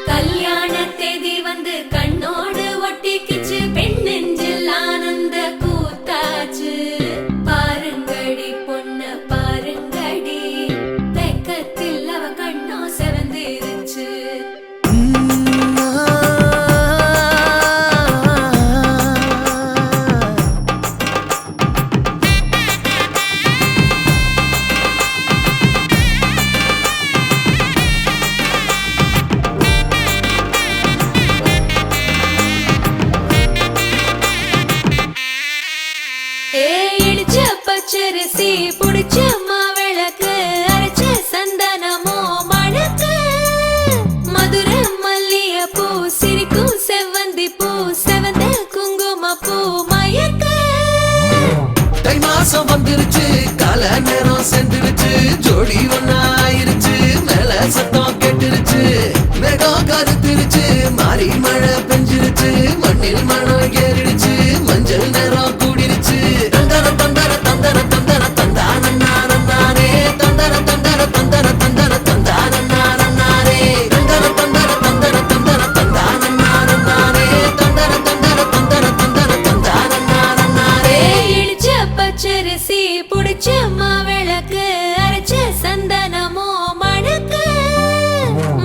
கல்யாண தேதி வந்து கண்ணோடு ஒட்டிக்கிச்சு, பெண் நெஞ்சில் ஆனந்த கூத்தாச்சு. பாருங்கடி பொண்ண பாருங்கடி, வெக்கத்தில் அவ கண்ணோ செவந்திருச்சு. இடிச்ச பச்சரிசி புடிச்ச மாவிளக்கு, அரைச்ச சந்தனமோ மணக்கு. மதுரை மல்லிய பூ சிரிக்கும் செவ்வந்தி பூ, செவந்த குங்கும பூ மயக்க. தை மாசம் வந்துருச்சு, கால நேரம் சென்றுருச்சு, ஜோடி ஒன்னாயிருச்சு, மேல சத்தம் கேட்டுருச்சு. மேகம் கருத்துருச்சு, மாறி மழை பெஞ்சிருச்சு, மண்ணில் மனம் ஏறிடுச்சு, மஞ்சள் நேரம் கூடிருச்சு. தந்தர தந்தர தந்தர தந்தர தந்தானே, தந்தர தந்தர தந்தர தந்தர தந்தானே, தந்தர தந்தர தந்தர தந்தர தந்தானே, தந்தர தந்தர தந்தர தந்தர தந்தானே. இடிச்ச பச்சரிசி புடிச்ச மாவிளக்கு, அரைச்ச சந்தனமோ மணக்கு.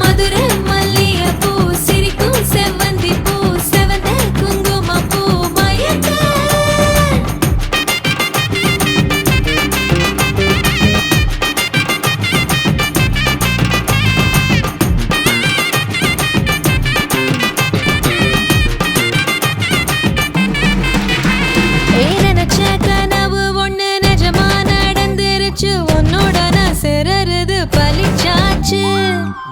மதுரை மல்லிய பூ சிரிக்கும் செவ்வந்தி பூ, செவந்த குங்கும பூ மயக்க. நினைச்ச கனவு ஒண்ணு நிஜமா நடந்துருச்சு, உன்னோட நான் சிறருது பலிச்சாச்சு.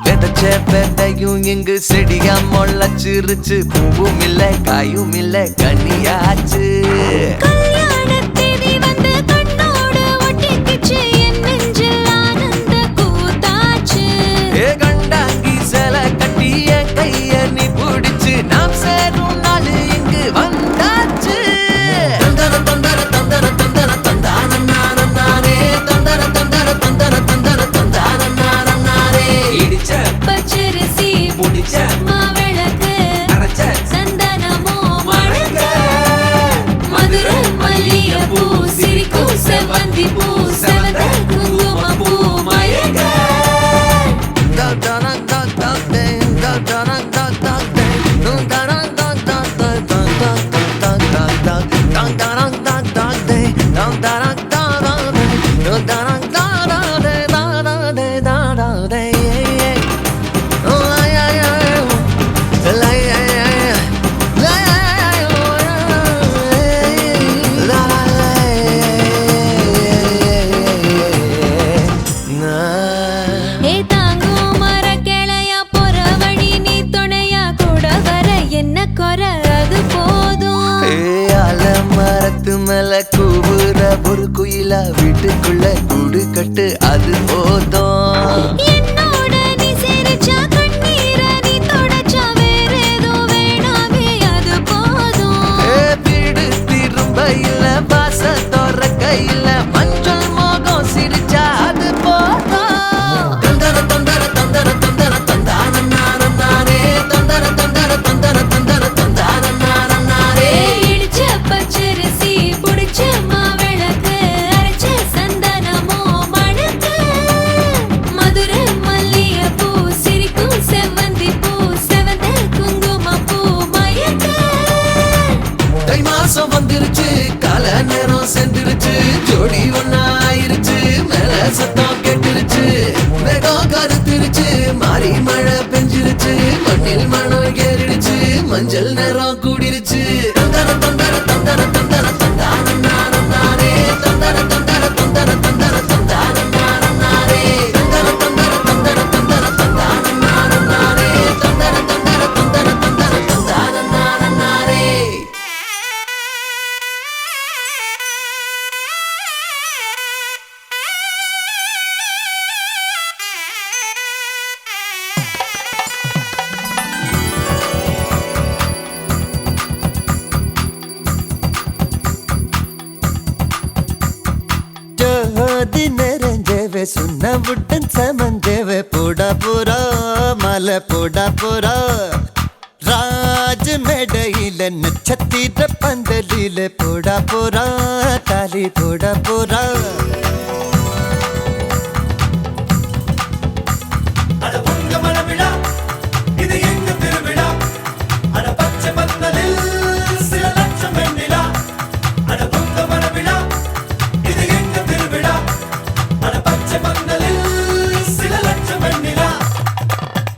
விதைச்ச விதையும் இங்கு செடியா முளைச்சிருச்சு, பூவும் இல்ல காயும் இல்ல கனியாச்சு. கல்யாண தேதி வந்து கண்ணோடு ஒட்டிக்கிச்சு, என் நெஞ்சில் ஆனந்த கூத்தாச்சு. ஏ கண்டாங்கி சில கட்டி என் கைய நீ பிடிச்சு, நாம் சேரும் நாள் இங்கு வந்தாச்சு. தந்தர தந்தர தந்தர தந்தர தந்தானே, தந்தர தந்தர தந்தர தந்தர தந்தானே. இடிச்ச பச்சரிசி புடிச்ச மாவிளக்கு, அரைச்ச சந்தனமோ மணக்க. மதுரை மல்லிய பூ சிரிக்கும் செவ்வந்தி பூ, செவந்த குங்கும பூ மயக்க. ஏ தாங்கும் மரக்கிளையா போற வழி, நீ துணையா கூட வர என்ன குறை அது போதும். மரத்து மேல கூவுற ஒரு குயிலா, வீட்டுக்குள்ள கூடு கட்டு அது போதும். என்னோட நீ சிரிச்சா கண்ணீர நீ தொடச்சா வேற ஏதோ வேணாமே அது போதும். வீடு திரும்ப இல்ல, பாச தோற கையில, மஞ்சள் மோகம் சிரிச்சா அது போதும். தந்தர தந்தர தந்தர தந்தர தந்தானே, தந்தர தந்தர தந்தர தந்தர தந்தானே. இடிச்ச பச்சரிசி புடிச்ச மாவிளக்கு, அரைச்ச சந்தனமோ மணக்க. மதுரை மல்லிய பூ சிரிக்கும் செவ்வந்தி பூ, செவந்த குங்கும பூ மயக்க. தை மாசம் வந்துருச்சு, கால நேரம் சென்றுருச்சு, ஜோடி ஒன்னாயிருச்சு, மேல சத்தம் கேட்டுருச்சு. மேகம் கருத்துருச்சு, மாறி மழை பெஞ்சிருச்சு, மண்ணில் மனம் ஏறிடுச்சு, மஞ்சள் நேரம் கூடிருச்சு. தந்தர தந்தர தந்தர தந்தர தந்தானே, தந்தர தந்தர தந்தர தந்தர தந்தானே, தந்தர தந்தர தந்தர தந்தர தந்தானே, தந்தர தந்தர தந்தர தந்தர தந்தானே. தேவை சுண்ண விட்டன் சமன் தேவை போடா போறா மலை போடா போறா ராஜ மேடையில நட்சத்திர பந்தலில போடா போறா தாலி போடா போறா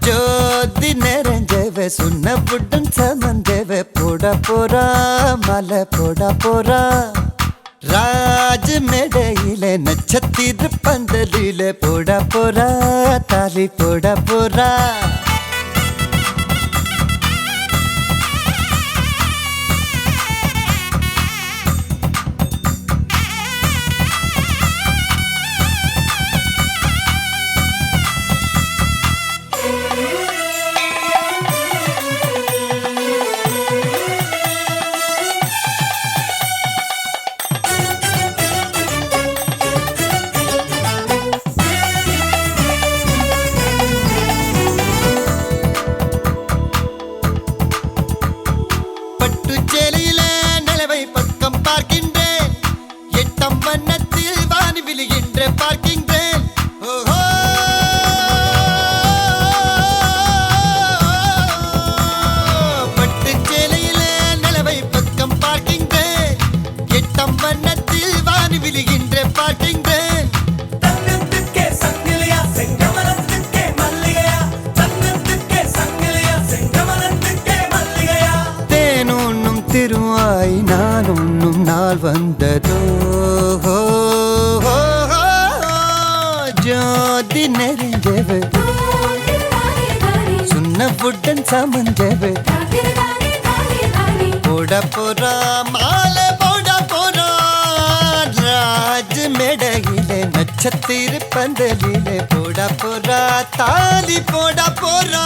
ஜோதி நிறைஞ்சவ சுண்ண புட்டன் சமந்தவ போடா போறா மலை போடா போறா ராஜ மேடையில நட்சத்திர பந்தலில போடா போறா தாலி போடா போறா பட்டுச்சேலையில நிலவை பக்கம் பார்க்கின்றேன் எட்டம் வண்ணத்தில் வானி விழுகின்ற பார்க்கின்றேன் ஓஹோ பட்டுச்சேலையில நிலவை பக்கம் பார்க்கின்றேன் எட்டம் வண்ணத்தில் வானி விழுகின்ற பார்க்கின்றேன் திருவாய் நான் உண்ணும் நாள் வந்ததோ ஜோதி நெறிஞ்சவ சுண்ண புட்டன் சமஞ்சவ போட போறா மாலை போட போறா ராஜ மேடையில நட்சத்திர பந்தலில போட போறா தாலி போட போறா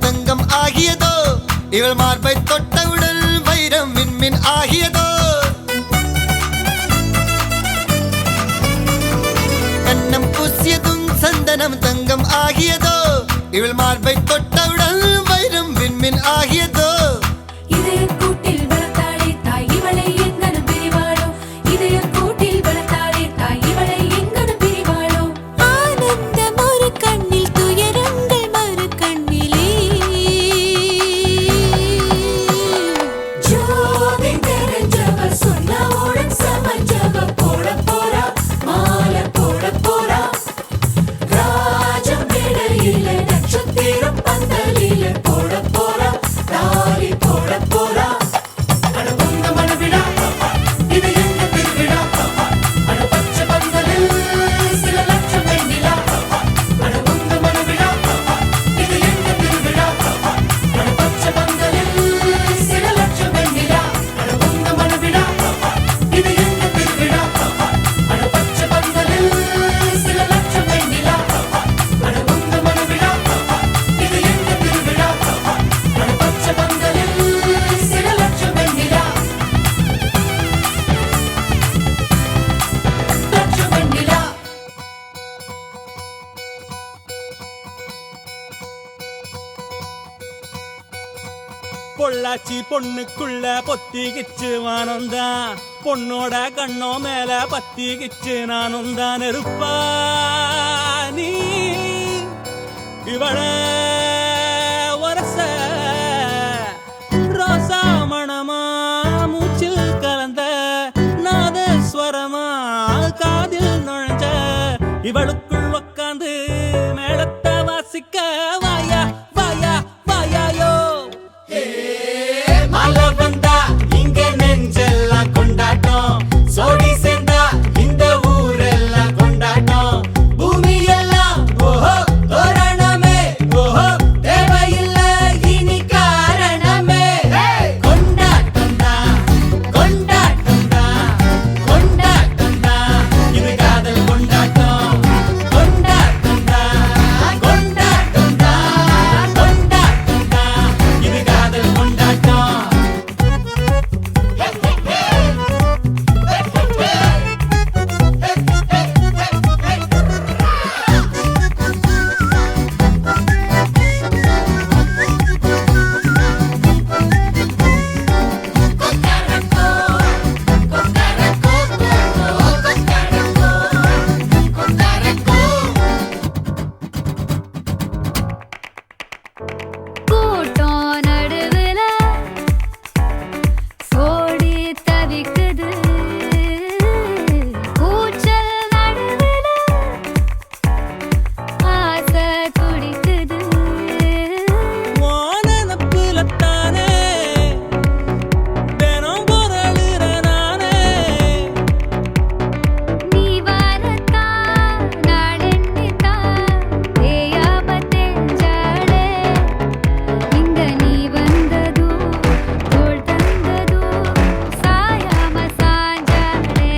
தங்கம் ஆகியதோ இவள் மார்பை தொட்டவுடன் வைரம் விண்மின் ஆகியதோ கண்ணம் பூசியதும் சந்தனம் தங்கம் ஆகியதோ இவள் மார்பை தொட்டவுடன் வைரம் விண்மின் ஆகியதோ இதய கூட்டில் வளர்த்தாளே தாய் இவளை எங்கனும் பிரிவாளோ இதய கூட்டில் வளர்த்தாளே தாய் இவளை எங்கனும் பிரிவாளோ ஆனந்தம் ஒரு கண்ணில் துயரங்கள் மறு கண்ணிலே ஜோதி தெரிஞ்சவர் சொன்னவுடன் சமஞ்சவ போட போறா மாலை போட போறா ராஜம் மேடையில நட்சத்திர பந்தலில போட போறா தாலி போட போறா பொள்ளாச்சி பொண்ணுக்குள்ள பொத்திக்கிச்சு வானந்தான் பொண்ணோட கண்ணோ மேல பத்திக்கிச்சு நானும் தான் இருப்பா நீ இவள வரச ரோசா மணமா இவளுக்குள் உக்காந்து மேளத்தை வாசிக்க வாயா வாயா வாயாயோ. மழை வந்தா இங்க நெஞ்செல்லாம் கொண்டாட்டம், சோடி சேர்ந்தா இந்த ஊரெல்லாம் கொண்டாட்டம். பூமி எல்லாம் ஓஹோ தோரணமே, ஓஹோ தேவையில்லை இனி காரணமே. கொண்டாட்டம் தான் கொண்டாட்டம் தான் கொண்டாட்டம் தான், இது காதல் கொண்டாட்டம். கொண்டாட்டம் தான் கொண்டாட்டம் தான் கொண்டாட்டம் தான், இது காதல் கொண்டாட்டம். கூட்டம் நடுவுல சோடி தவிக்குது, கூச்சல் நடுவுல ஆசை குடிக்குது. வானப்புலத்தானே தினம் பொருளுற நானே. நீ வரத்தா நாளெண்ணித்தா தேயாம தெஞ்சாளே, இங்க நீ வந்ததோ தோள் தந்ததோ சாயாம சாஞ்சாளே.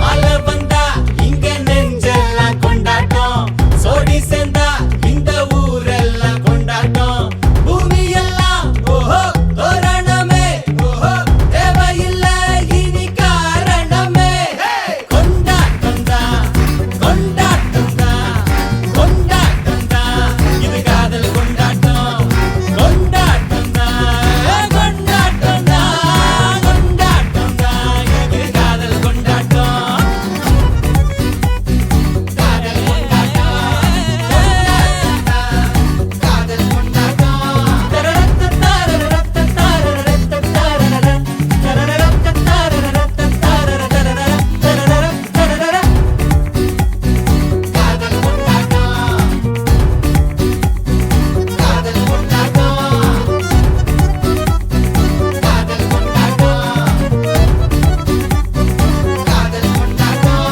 மழை வந்தா இங்க நெஞ்செல்லாம் கொண்டாட்டம், சோடி சேர்ந்தா இந்த ஊரெல்லாம் கொண்டாட்டம். பூமி எல்லாம் ஓஹோ தோரணமே, ஓஹோ தேவையில்லை இனி காரணமே. கொண்டாட்டம் தான் கொண்டாட்டம் தான் கொண்டாட்டம் தான், இது காதல் கொண்டாட்டம். கொண்டாட்டம் தான் கொண்டாட்டம் தான் கொண்டாட்டம் தான், இது காதல் கொண்டாட்டம். காதல் கொண்டாட்டம் காதல் கொண்டாட்டம். காதல் கொண்டாட்டம் காதல் கொண்டாட்டம் காதல் கொண்டாட்டம் காதல் கொண்டாட்டம்.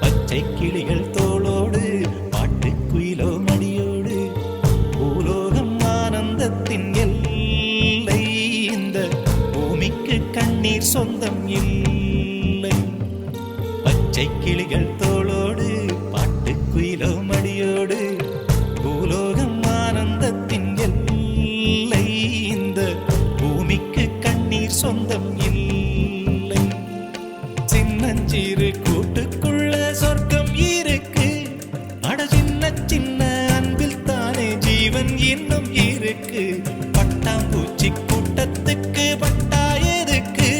பச்சை கிளிகள் தோளோடு பாட்டுக்குயிலோ மடியோடு பூலோகம் ஆனந்தத்தின் எல்லை. இந்த பூமிக்கு கண்ணீர் சொந்தம் இல்லை. பச்சை கிளிகள் தோளோடு பாட்டுக்குயிலோ மடியோடு பூலோகம் ஆனந்தத்தின் எல்லை. இந்த பூமிக்கு கண்ணீர் சொந்தம் இல்லை. சின்னஞ்சிறு கூட்டுக்குள்ள சொர்க்கம் இருக்கு, அட சின்ன சின்ன அன்பில் தானே ஜீவன் இன்னும் இருக்கு. பட்டாம்பூச்சி கூட்டத்துக்கு பட்டா எதுக்கு,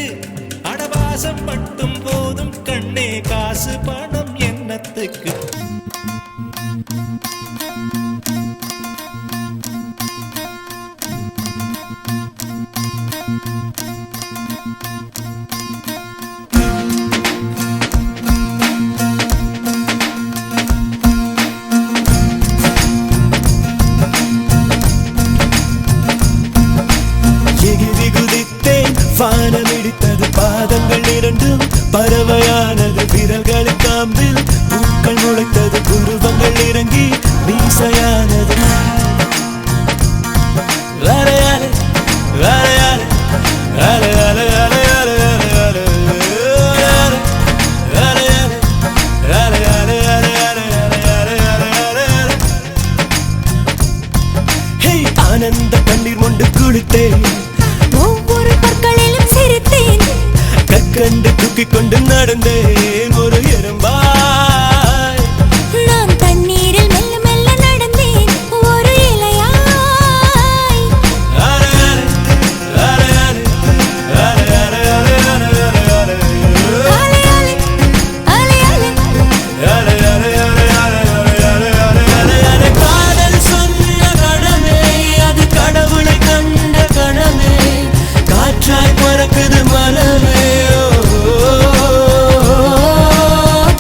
அடவாசம் மட்டும் போதும் கண்ணே, காசு பணம் என்னத்துக்கு. வானமிடித்தது பாதங்கள் இரண்டும், பறவையானது விரல்களின் காம்பில் பூக்கள் முளைத்தது, புருவங்கள் இறங்கி இறங்கி மீசையானது அலையாலே அலையாலே அலையாலே அலையாலே அலையாலே ஆனந்த கண்ணீர் கொண்டு குளித்தேன் ஒவ்வொரு பற்களிலும் சிரித்தேன் கற்கண்டு தூக்கிக் கொண்டு நடந்தேன் ஒரு எறும்பாய் நான் தண்ணீரில் மெல்ல மெல்ல நடந்தேன் ஒரு இலையாய் அலையாலே அலையாலே அலையாலே அலையாலே அலையாலே அலையாலே காதல் சொன்ன கணமே அது கடவுளை கண்ட கணமே காற்றாய் பறக்குது மனமே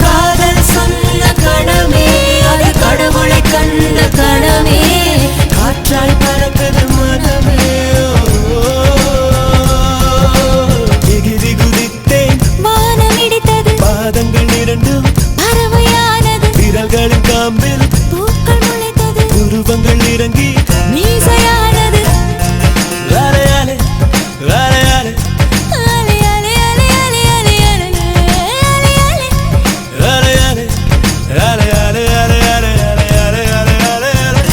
காதல் சொன்ன கணமே அது கடவுளை கண்ட கணமே காற்றாய் பறக்குது மனமே எகிரி குதித்தேன் வானம் இடித்தது பாதங்கள் இரண்டும் பறவையானது விரல்களின் காம்பில் பூக்கள் முளைத்தது உருவங்கள் இறங்கி மீசையானது அலையாலே அலையாலே அலையாலே அலையாலே அலையாலே அலையாலே அலையாலே அலையாலே அலையாலே அலையாலே அலையாலே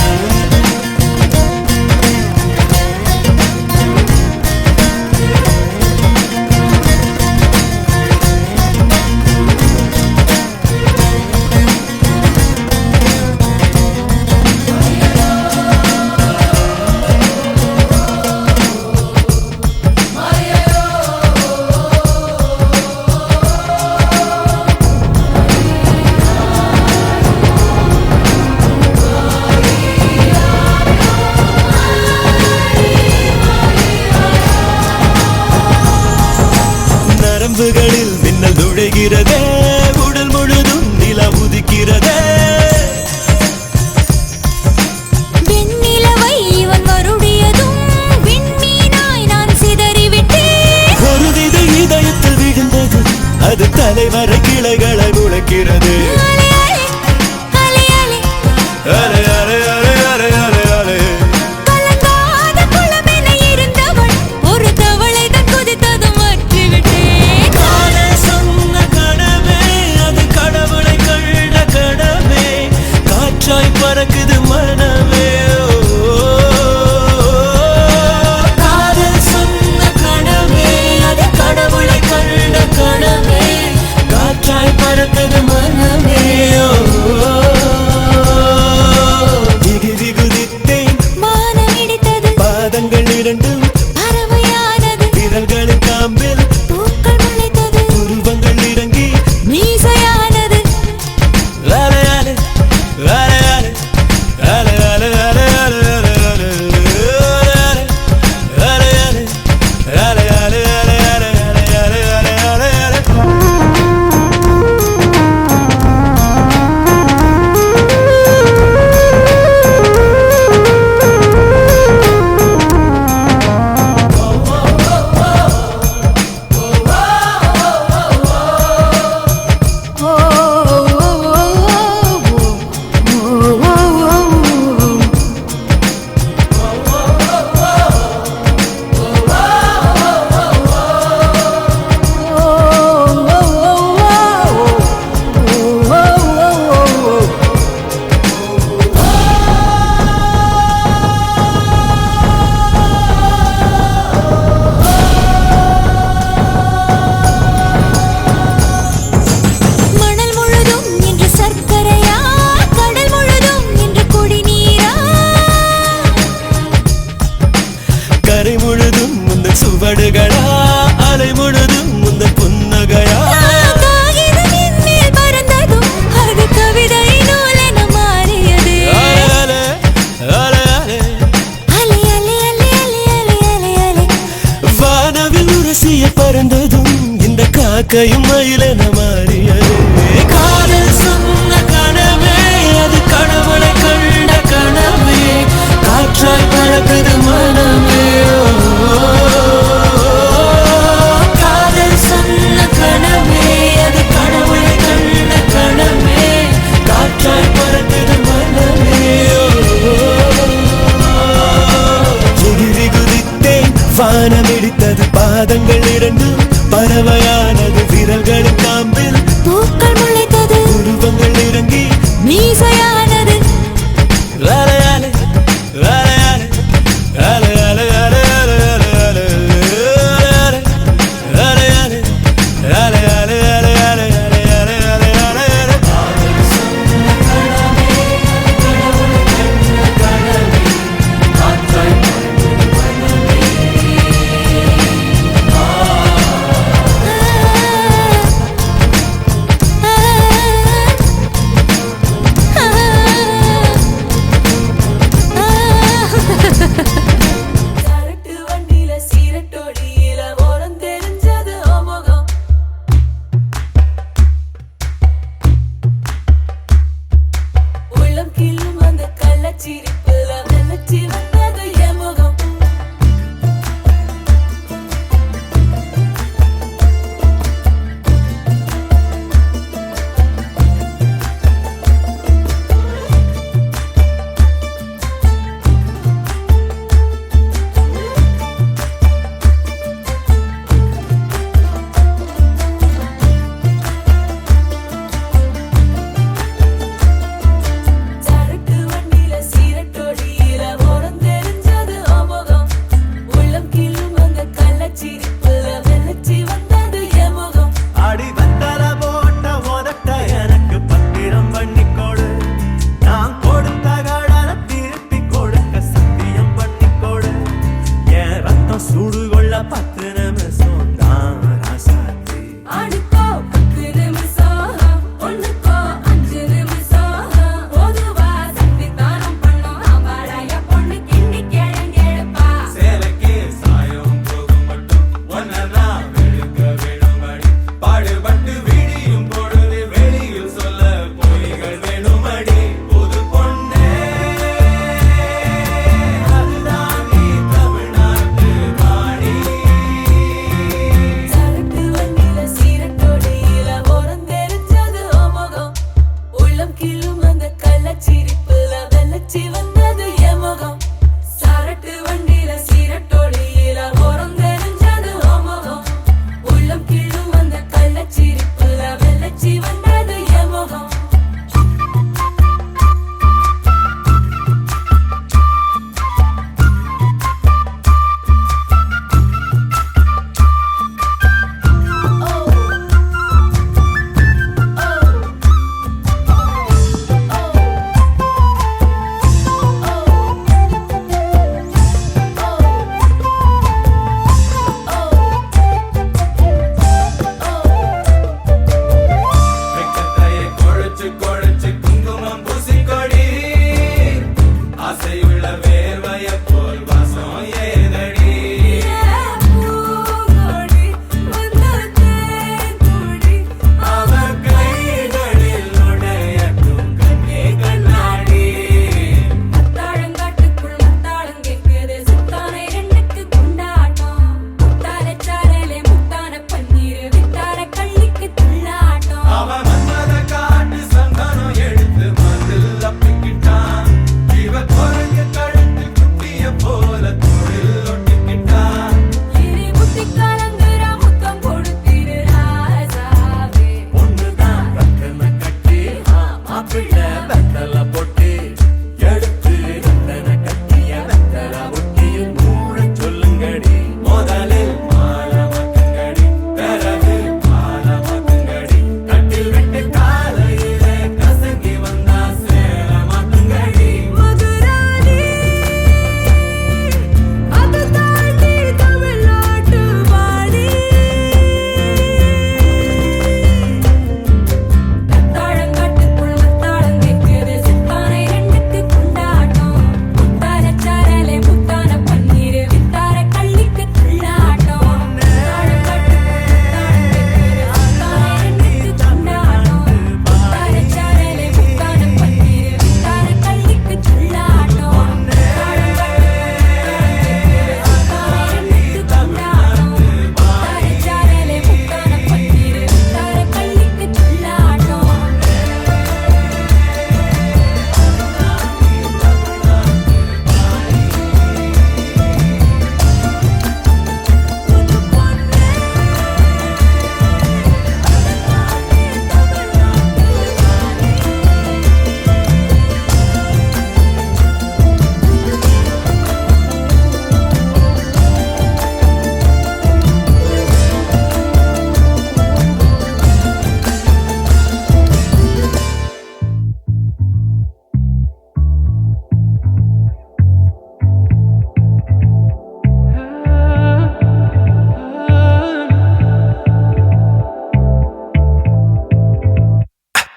நரம்புகளில் மின்னல் நுழைகிறதே உடல் முழுதும் நிலா உதிக்கிறதே வெண்ணிலவை இவன் வருடியதும் விண்மீனாய் நான் சிதறிவிட்டேன் ஒரு வித இதயத்தில் விழுந்தது அது தலைவரை கிளைகளை முளைக்கிறது அலையாலே அலையாலே அலையாலே அலையாலே அலையாலே கலங்காத குளமென இருந்தவள் ஒரு தவளை தான் குதித்ததும் மாற்றிவிட்டேன் காதல் சொன்ன கணமே அது கடவுளை கண்ட கணமே காற்றாய் பறக்குது மனமே காதல் சொன்ன கணமே அது கடவுளை கண்ட கணமே காற்றாய் பறக்குது மனமே எகிரி குதித்தேன் வானம் இடித்தது பாதங்கள் இரண்டும் பறவையானது விரல்களின் காம்பில் பூக்கள் முளைத்தது உருவங்கள் இறங்கி மீசையானது அலையாலே அலையாலே அலையாலே அலையாலே அலையாலே அலையாலே அலையாலே அலையாலே அலையாலே அலையாலே மணல் முழுதும் இன்று சர்க்கரையா கடல் முழுதும் இன்று குடிநீரா கரை முழுதும் முந்தன் சுவடுகளா அலை முழுதும் முந்தன் புன்னகையா காகிதம் மேல் பறந்ததும் அது கவிதை நூலென மாறியது அலையாலே அலையாலே அலை அலை அலை அலை அலை அலை அலை வானவில் உரசிய பறந்ததும் இந்த காக்கையும் மயிலென மாறியது காதல் சொன்ன கணமே அது கடவுளை கண்ட கணமே காற்றாய் பறக்குது மனமே காதல் சொன்ன கணமே அது கடவுளை கண்ட கணமே காற்றாய் பறக்குது மனமே பறவையானது விரல்களின் காம்பில் பூக்கள் முளைத்தது உருவங்கள் இறங்கி மீசையானது அலையாலே அலையாலே அலையாலே அலையாலே அலையாலே அலையாலே அலையாலே அலையாலே அலையாலே அலையாலே ஆ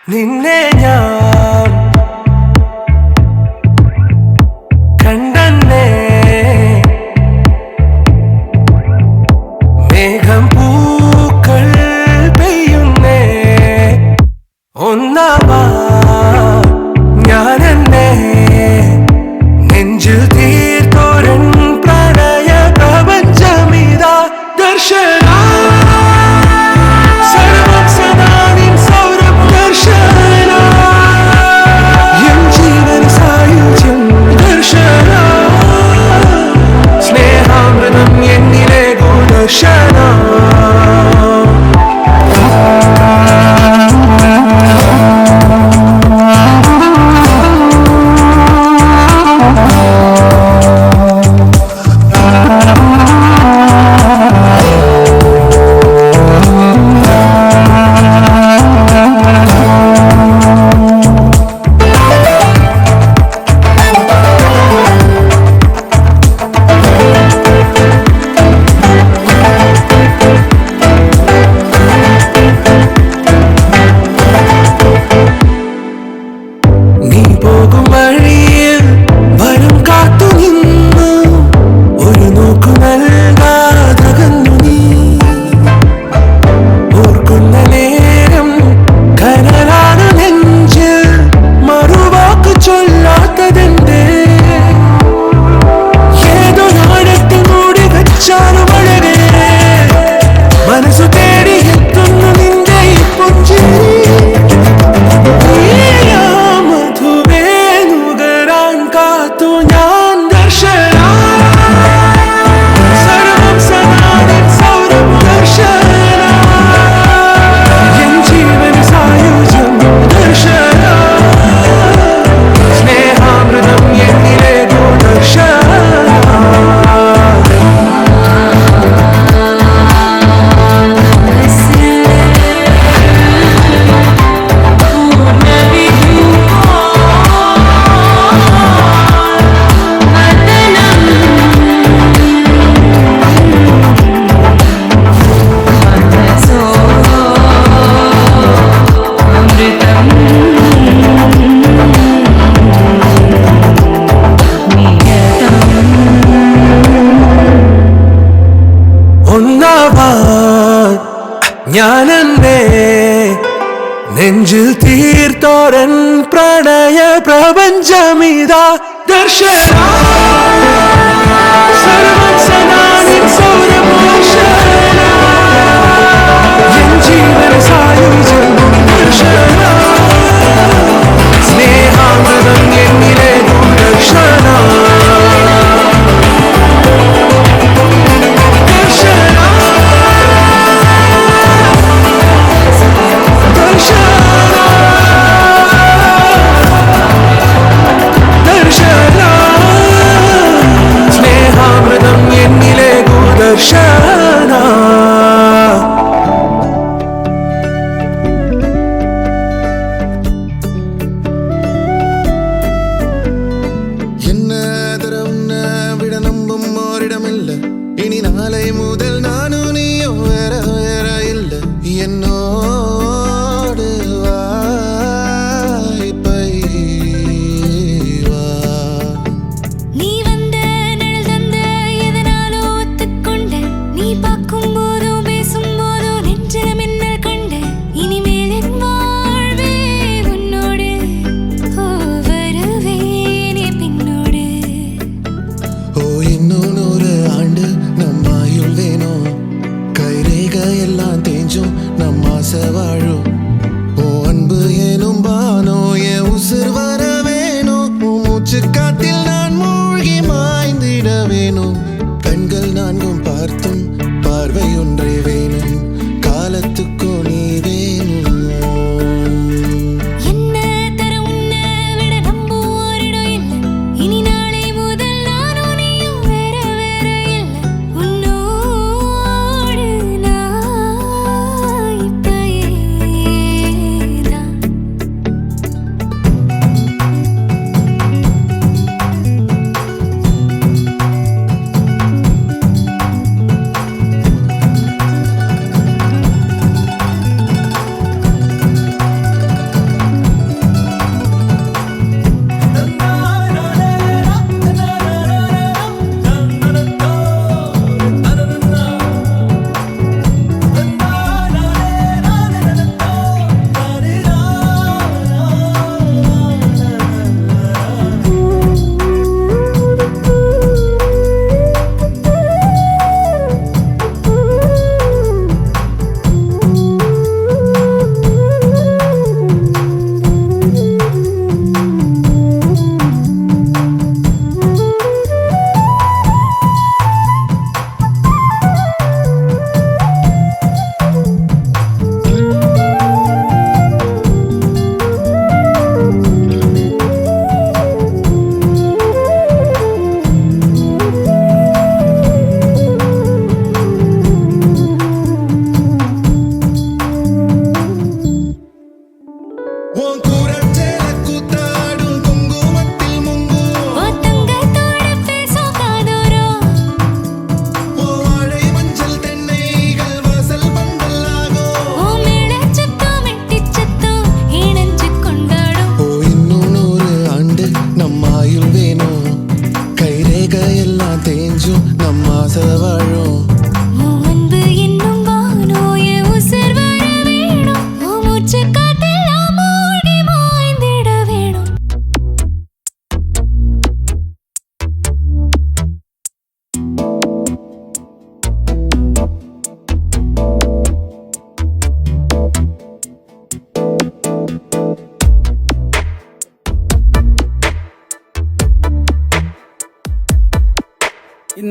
നിന്നെ ഞാൻ കണ്ടന്നേ മേഘം പൂക്കൾ പെയ്യുന്നേ ഒന്നാവാ ഞാനെന്നെ നെഞ്ചിൽ തീർത്തോരൻ പ്രണയ പ്രപഞ്ചമിതാ ദർശന സർവം സദാ നിൻ സൗരഭ ദർശന എൻ ജീവൻ സായുജ്യം ദർശന സ്നേഹാമൃതം എന്നിലെ ഗുണദർശന നീ പോകും വഴിയിൽ വരും കാത്തു നിന്നു ഒരു നോക്കു നൽകാതകന്നു നീ ഓർക്കുന്ന നേരം കനലാണ് നെഞ്ചിൽ മറുവാക്ക് ചൊല്ലാത്തതെന്തേ ഏതോ നാടത്തിൽ മൂടി വെച്ചാലും അഴകേ മനസ്സു തേടി എത്തുന്നു നിന്റെ ഈ പുഞ്ചിരി മധുവേനുകരാൻ കാത്തു ഞാൻ ദർശന സർവം സദാ നിൻ സൗരഭ ദർശന എൻ ജീവൻ സായുജ്യം ദർശന സ്നേഹാമൃതം എന്നിലെ ഗുണദർശന ഒന്നാവാൻ ഞാനെന്നെ നെഞ്ചിൽ തീർത്തോരൻ പ്രണയ പ്രപഞ്ചമിതാ ദർശന സർവം സദാ നിൻ സൗരഭ ദർശന എൻ ജീവൻ സായുജ്യം ദർശന സ്നേഹാമൃതം എന്നിലെ ദർശന സ്നേഹാമൃതം എന്നിലെ ഗുണദർശന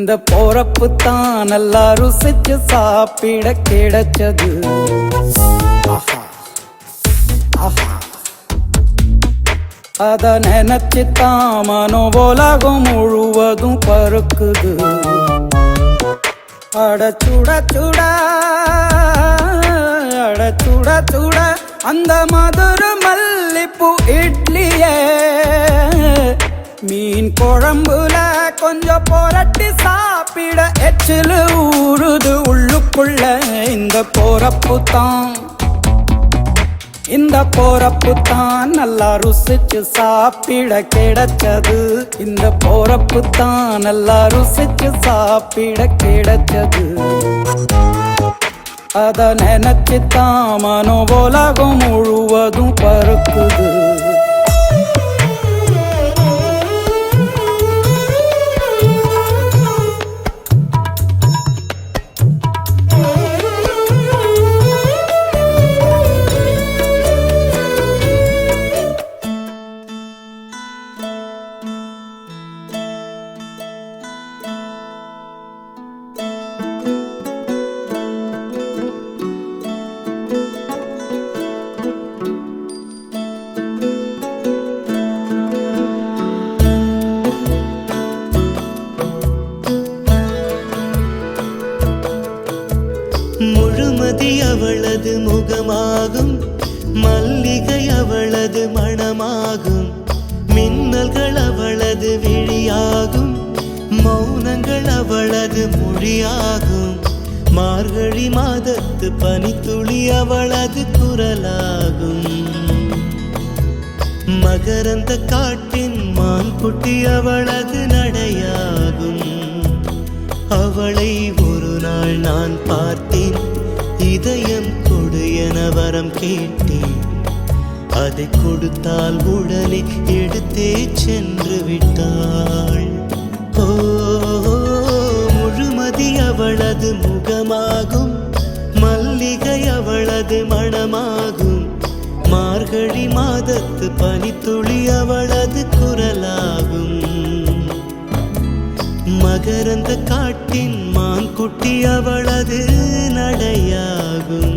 இந்த போறப்பு தான் நல்லா ருசிச்சு சாப்பிட கிடைச்சது. ஆஹா ஆஹா அத நினைச்சுத்தான் மனோ உலகம் முழுவதும் பருக்குது. அட சுட சுட அட சுட சுட அந்த மதுர மல்லிப்பூ இட்லியே மீன் குழம்புல கொஞ்சம் புரட்டி சாப்பிட எச்சிலு ஊறுது உள்ளுக்குள்ள. இந்த போறப்பு தான் நல்லா ருசிச்சு சாப்பிட கிடைச்சது. இந்த போறப்பு தான் நல்லா ருசிச்சு சாப்பிட கிடைச்சது. அத நினைச்சுத்தான் மனோ உலகம் முழுவதும் பருக்குது. முழுமதி அவளது முகமாகும், மல்லிகை அவளது மணமாகும், மின்னல்கள் அவளது விழியாகும், மௌனங்கள் அவளது மொழியாகும், மார்கழி மாதத்து பனித்துளி அவளது குரலாகும், மகரந்த காட்டின் மான்குட்டி அவளது நடையாகும். அவளை ஒரு நாள் நான் பார்த்தேன், இதயம் கொடு என வரம் கேட்டேன். அதை கொடுத்தால் உடனே எடுத்தே சென்று விட்டாள். ஓ முழுமதி அவளது முகமாகும், மல்லிகை அவளது மணமாகும், மார்கழி மாதத்து பனித்துளி அவளது குரலாகும், மகரந்த காட்டின் மான்குட்டி அவளது நடையாகும்.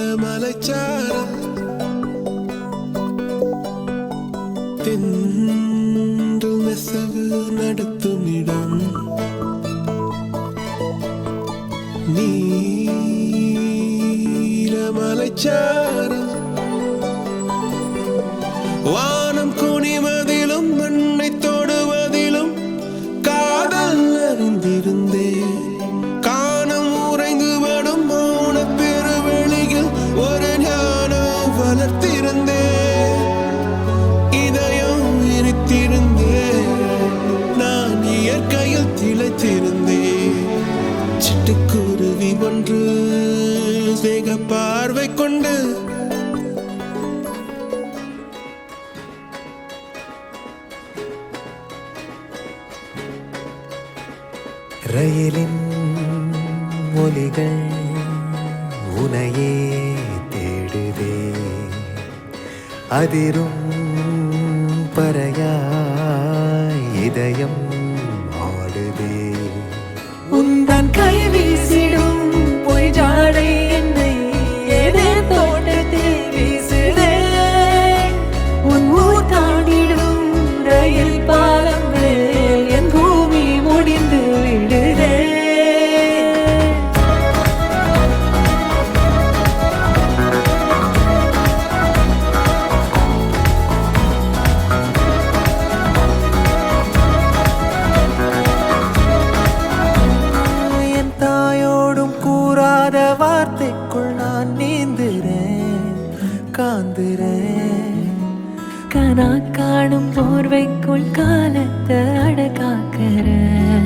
நீலமலைச்சாரம் தென்றல் நெசவு நடத்தும் இடம், நீலமலைச்சாரம் வானம் குனிவதிலும் மண்ணை தொடுவதிலும் காதல் அறிந்திருந்தேன். காணம் உறைந்து வடும் மௌன பெருவெளியில் ஒரு ஞானம் வளர்த்திருந்தேன். இதயம் இனித்திருந்தேன், நான் இயற்கையில் திளைத்திருந்தேன். சிட்டுக்குருவி ஒன்று வேக பார்வை கொண்டு ரயிலின் ஒலிகள் உனையே தேடுதே, அதிரும் பறையாய் இதயம் ஆடுதே. உந்தன் கை வீசிடும் பொய் ஜாடை என்னை ஏதே தோட்டத்தில் வீசுதே. உன் ஊர் தாண்டிடும் ரயில் பாலம் மேல் என் பூமி முடிந்து விடுதே. என் தாயோடும் கூறாத வார்த்தைக்குள் நான் நீந்துறேன், காந்துறேன். கனா காணும் போர்வைக்குள் காலத்தை அடக்காக்கிறேன்.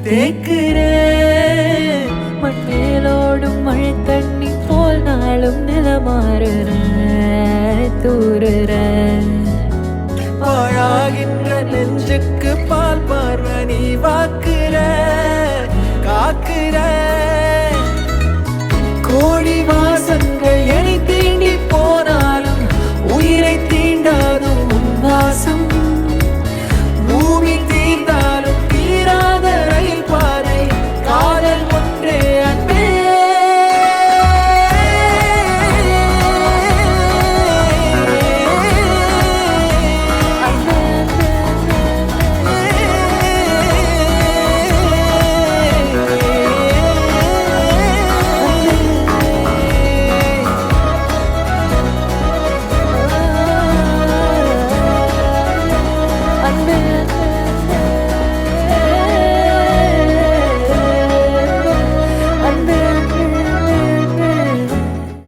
தேக்குறேன் மண் மேலோடும் மழை தண்ணி போல் நாளும் நிலமாறுற தூறுற